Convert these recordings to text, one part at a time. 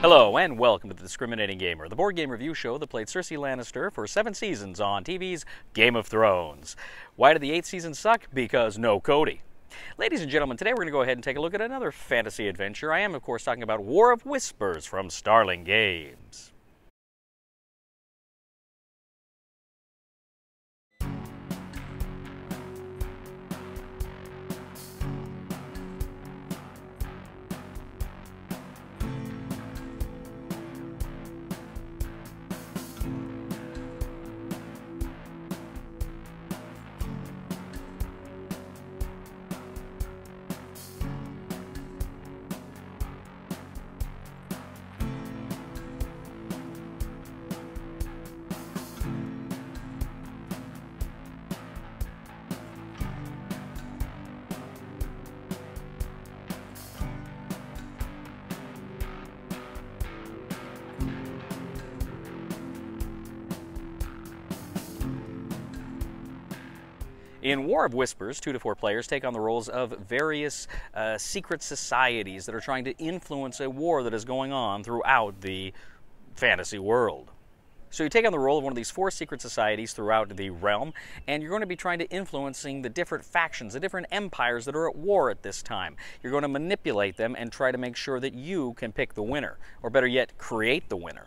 Hello and welcome to The Discriminating Gamer, the board game review show that played Cersei Lannister for 7 seasons on TV's Game of Thrones. Why did the 8th season suck? Because no Cody. Ladies and gentlemen, today we're going to go ahead and take a look at another fantasy adventure. I am, of course, talking about War of Whispers from Starling Games. In War of Whispers, 2 to 4 players take on the roles of various secret societies that are trying to influence a war that is going on throughout the fantasy world. So you take on the role of one of these 4 secret societies throughout the realm, and you're going to be trying to influencing the different factions, the different empires that are at war at this time. You're going to manipulate them and try to make sure that you can pick the winner, or better yet, create the winner.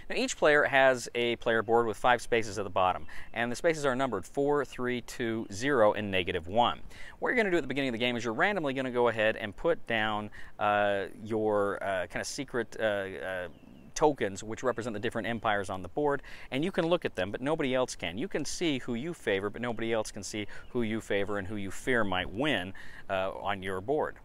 Now, each player has a player board with 5 spaces at the bottom, and the spaces are numbered 4, 3, 2, 0, and -1. What you're going to do at the beginning of the game is you're randomly going to go ahead and put down your kind of secret tokens, which represent the different empires on the board, and you can look at them, but nobody else can. You can see who you favor, but nobody else can see who you favor and who you fear might win on your board.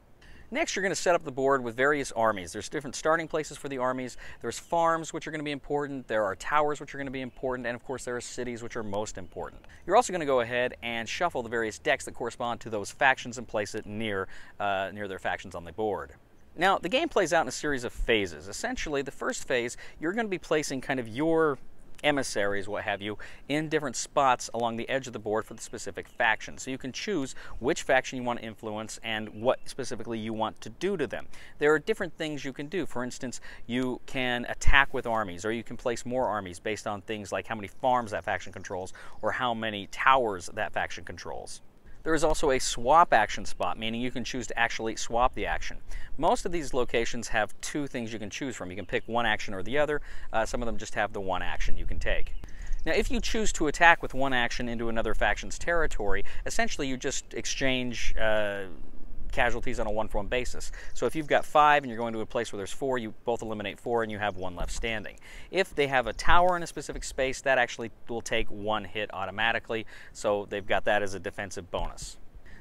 Next, you're going to set up the board with various armies. There's different starting places for the armies. There's farms, which are going to be important. There are towers, which are going to be important. And of course, there are cities, which are most important. You're also going to go ahead and shuffle the various decks that correspond to those factions and place it near their factions on the board. Now, the game plays out in a series of phases. Essentially, the first phase, you're going to be placing kind of your emissaries, what have you, in different spots along the edge of the board for the specific faction. So you can choose which faction you want to influence and what specifically you want to do to them. There are different things you can do. For instance, you can attack with armies, or you can place more armies based on things like how many farms that faction controls or how many towers that faction controls. There is also a swap action spot, meaning you can choose to actually swap the action. Most of these locations have 2 things you can choose from. You can pick one action or the other. Some of them just have the one action you can take. Now, if you choose to attack with one action into another faction's territory, essentially you just exchange casualties on a 1-for-1 basis. So if you've got 5 and you're going to a place where there's 4, you both eliminate 4 and you have 1 left standing. If they have a tower in a specific space, that actually will take 1 hit automatically, so they've got that as a defensive bonus.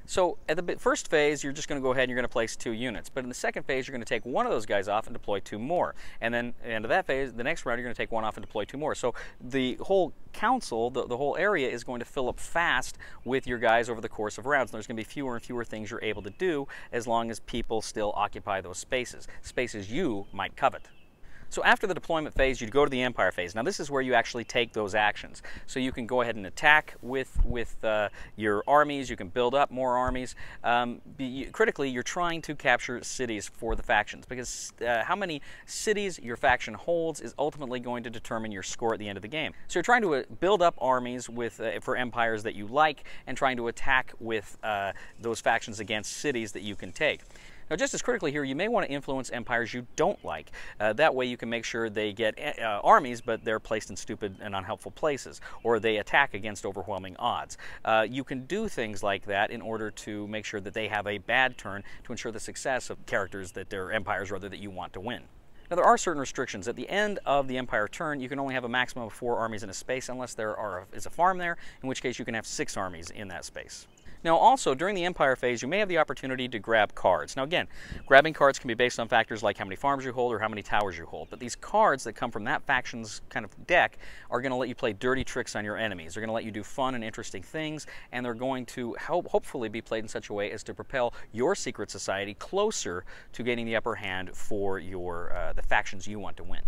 So at the first phase, you're just going to go ahead and you're going to place 2 units. But in the second phase, you're going to take one of those guys off and deploy 2 more. And then at the end of that phase, the next round, you're going to take one off and deploy 2 more. So the whole council, the whole area is going to fill up fast with your guys over the course of rounds. And there's going to be fewer and fewer things you're able to do as long as people still occupy those spaces you might covet. So after the deployment phase, you'd go to the Empire phase. Now this is where you actually take those actions. So you can go ahead and attack with your armies, you can build up more armies. Critically, you're trying to capture cities for the factions, because how many cities your faction holds is ultimately going to determine your score at the end of the game. So you're trying to build up armies for empires that you like, and trying to attack with those factions against cities that you can take. Now, just as critically here, you may want to influence empires you don't like. That way you can make sure they get armies, but they're placed in stupid and unhelpful places, or they attack against overwhelming odds. You can do things like that in order to make sure that they have a bad turn to ensure the success of characters that they're empires, rather, that you want to win. Now, there are certain restrictions. At the end of the Empire turn, you can only have a maximum of 4 armies in a space unless there is a farm there, in which case you can have 6 armies in that space. Now also, during the Empire phase, you may have the opportunity to grab cards. Now again, grabbing cards can be based on factors like how many farms you hold or how many towers you hold. But these cards that come from that faction's kind of deck are going to let you play dirty tricks on your enemies. They're going to let you do fun and interesting things, and they're going to hopefully be played in such a way as to propel your secret society closer to gaining the upper hand for the factions you want to win.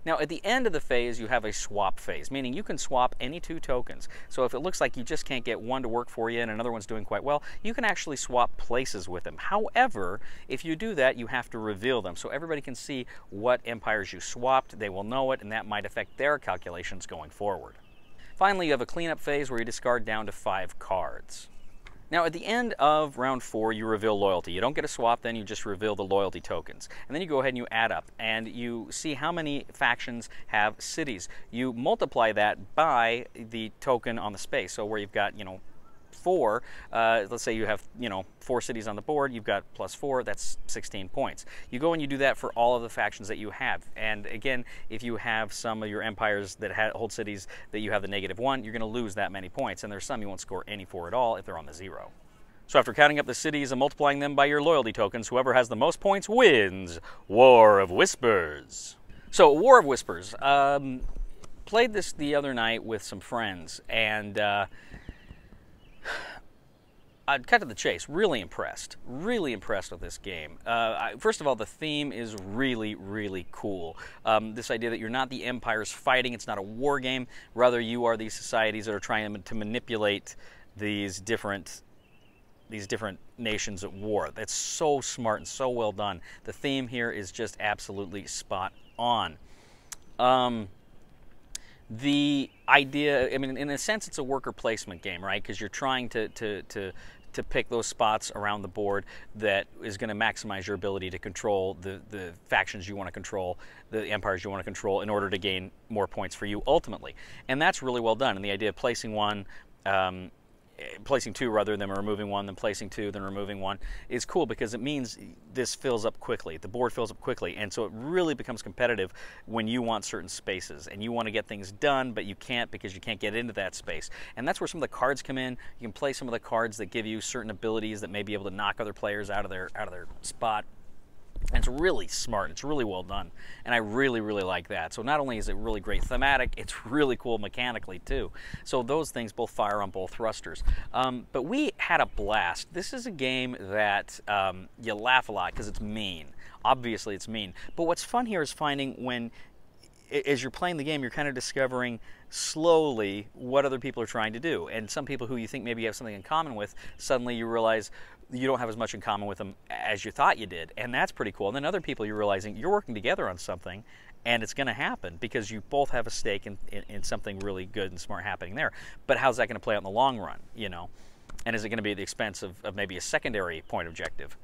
Now, at the end of the phase, you have a swap phase, meaning you can swap any 2 tokens. So if it looks like you just can't get one to work for you and another one's doing quite well, you can actually swap places with them. However, if you do that, you have to reveal them so everybody can see what empires you swapped. They will know it, and that might affect their calculations going forward. Finally, you have a cleanup phase where you discard down to 5 cards. Now, at the end of round 4, you reveal loyalty. You don't get a swap, then you just reveal the loyalty tokens. And then you go ahead and you add up, and you see how many factions have cities. You multiply that by the token on the space. So where you've got, 4, let's say you have, 4 cities on the board, you've got +4, that's 16 points. You go and you do that for all of the factions that you have. And again, if you have some of your empires that hold cities that you have the -1, you're going to lose that many points. And there's some you won't score any for at all if they're on the 0. So after counting up the cities and multiplying them by your loyalty tokens, whoever has the most points wins War of Whispers. So War of Whispers, played this the other night with some friends, and I'd cut to the chase. Really impressed with this game. First of all, the theme is really, really cool. This idea that you're not the empires fighting, it's not a war game, rather you are these societies that are trying to manipulate these different nations at war. That's so smart and so well done. The theme here is just absolutely spot on. The idea, in a sense, it's a worker placement game, right? Because you're trying to pick those spots around the board that is going to maximize your ability to control the factions you want to control, the empires you want to control, in order to gain more points for you ultimately. And that's really well done. And the idea of placing 2 rather than removing 1, then placing 2, then removing 1 is cool, because it means this fills up quickly. The board fills up quickly, and so it really becomes competitive when you want certain spaces and you want to get things done, but you can't because you can't get into that space. And that's where some of the cards come in. You can play some of the cards that give you certain abilities that may be able to knock other players out of their spot. And it's really smart. It's really well done. And I really, really like that. So not only is it really great thematic, it's really cool mechanically too. So those things both fire on both thrusters. But we had a blast. This is a game that you laugh a lot because it's mean. Obviously it's mean. But what's fun here is finding when, as you're playing the game, you're kind of discovering slowly what other people are trying to do. And some people who you think maybe you have something in common with, suddenly you realize you don't have as much in common with them as you thought you did. And that's pretty cool. And then other people, you're realizing you're working together on something, and it's going to happen because you both have a stake in something really good and smart happening there. But how's that going to play out in the long run, And is it going to be at the expense of maybe a secondary point objective?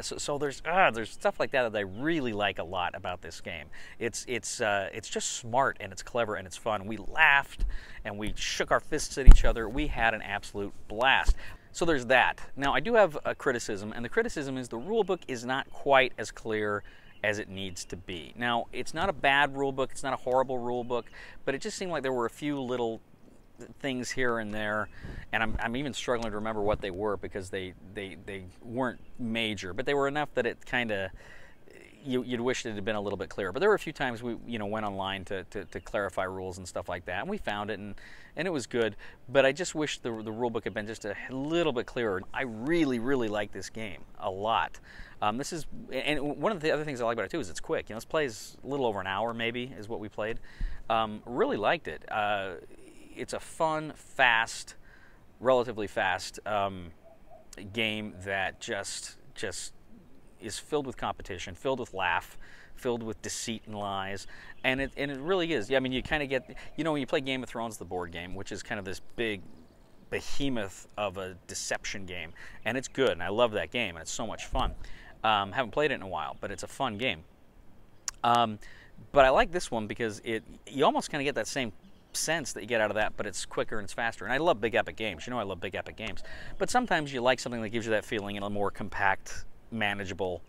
So there's stuff like that I really like a lot about this game. It's just smart, and it's clever, and it's fun. We laughed and we shook our fists at each other. We had an absolute blast. So there's that. Now I do have a criticism, and the criticism is the rule book is not quite as clear as it needs to be. Now it's not a bad rule book, it's not a horrible rule book, but it just seemed like there were a few little things here and there, and I'm even struggling to remember what they were because they weren't major, but they were enough that it kind of you'd wish it had been a little bit clearer. But there were a few times we went online to clarify rules and stuff like that, and we found it, and it was good. But I just wish the rule book had been just a little bit clearer. I really like this game a lot. This is, and one of the other things I like about it too is it's quick. This plays a little over an hour maybe is what we played. Really liked it. It's a fun, fast, relatively fast game that just is filled with competition, filled with laugh, filled with deceit and lies, and it really is. Yeah, you kind of get, when you play Game of Thrones, the board game, which is kind of this big behemoth of a deception game, and it's good, and I love that game, and it's so much fun. Haven't played it in a while, but it's a fun game. But I like this one because you almost kind of get that same sense that you get out of that, but it's quicker and it's faster. And I love big epic games. I love big epic games. But sometimes you like something that gives you that feeling in a more compact, manageable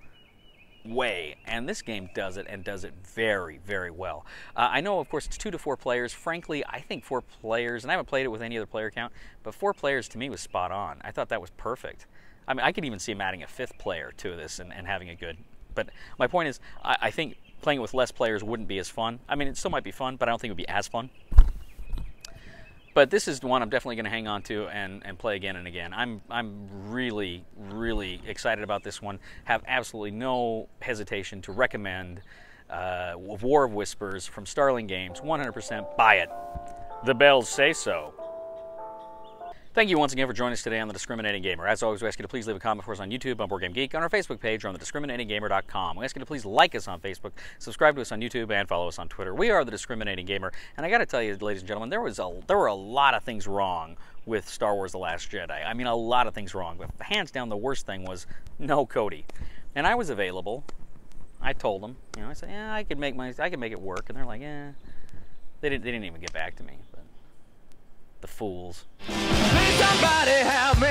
way. And this game does it, and does it very, very well. I know, of course, it's 2 to 4 players. Frankly, I think 4 players, and I haven't played it with any other player count, but 4 players to me was spot on. I thought that was perfect. I could even see him adding a 5th player to this and having it good. But my point is, I think playing it with less players wouldn't be as fun. It still might be fun, but I don't think it would be as fun. But this is one I'm definitely going to hang on to and play again and again. I'm really, really excited about this one. Have absolutely no hesitation to recommend War of Whispers from Starling Games. 100% buy it. The bells say so. Thank you once again for joining us today on The Discriminating Gamer. As always, we ask you to please leave a comment for us on YouTube, on Board Game Geek, on our Facebook page, or on thediscriminatinggamer.com. We ask you to please like us on Facebook, subscribe to us on YouTube, and follow us on Twitter. We are The Discriminating Gamer, and I got to tell you, ladies and gentlemen, there were a lot of things wrong with Star Wars The Last Jedi. I mean, a lot of things wrong, but hands down the worst thing was no Cody. And I was available. I told them, you know, I said, yeah, I could make it work, and they're like, yeah. They didn't even get back to me. But the fools. Please somebody help me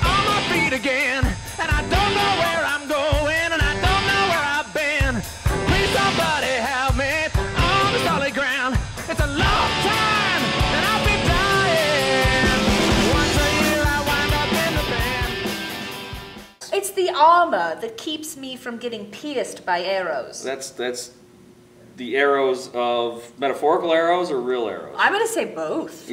on my feet again, and I don't know where I'm going, and I don't know where I've been. Please somebody help me on the solid ground. It's a long time, and I'll be dying. Once a year I wind up in the band. It's the armor that keeps me from getting pierced by arrows. That's the arrows of metaphorical arrows or real arrows? I'm going to say both.